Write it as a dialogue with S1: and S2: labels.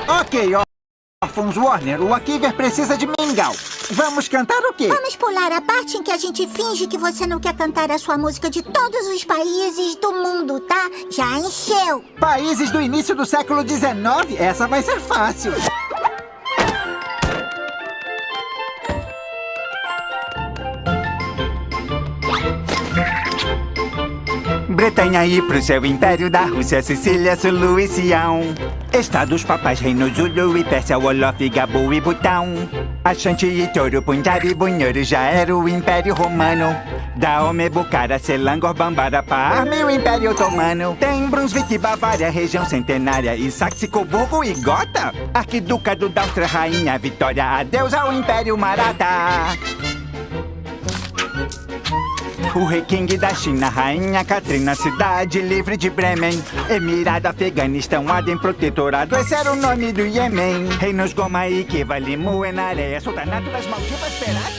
S1: Ok, órfãos Warner, o Akiver precisa de mingau. Vamos cantar o quê?
S2: Vamos pular a parte em que a gente finge que você não quer cantar a sua música de todos os países do mundo, tá? Já encheu!
S1: Países do início do século XIX? Essa vai ser fácil. Bretanha e pro seu império, da Rússia, Sicília, Sulu e Sião. Estados papais, Reino Zulu e Pérsia, Wolof, Gabu e Butão. Ashanti e Toro, Punjabi, Bunhoro já era o Império Romano. Daome, Bucara, Selangor, Bambara, Parme, o Império Otomano. Tem Brunswick, Bavária, região centenária, e Saxe, Coburgo e Gotha. Arquiducado da Áustria, Rainha Vitória, adeus ao Império Maratha. O rei King da China, Rainha Katrina, cidade livre de Bremen. Emirado, Afeganistão, Aden, protetorado, esse era o nome do Iêmen. Reinos Goma e Kiva, Limu, Enareia, Sultanato das Maldivas, Perak.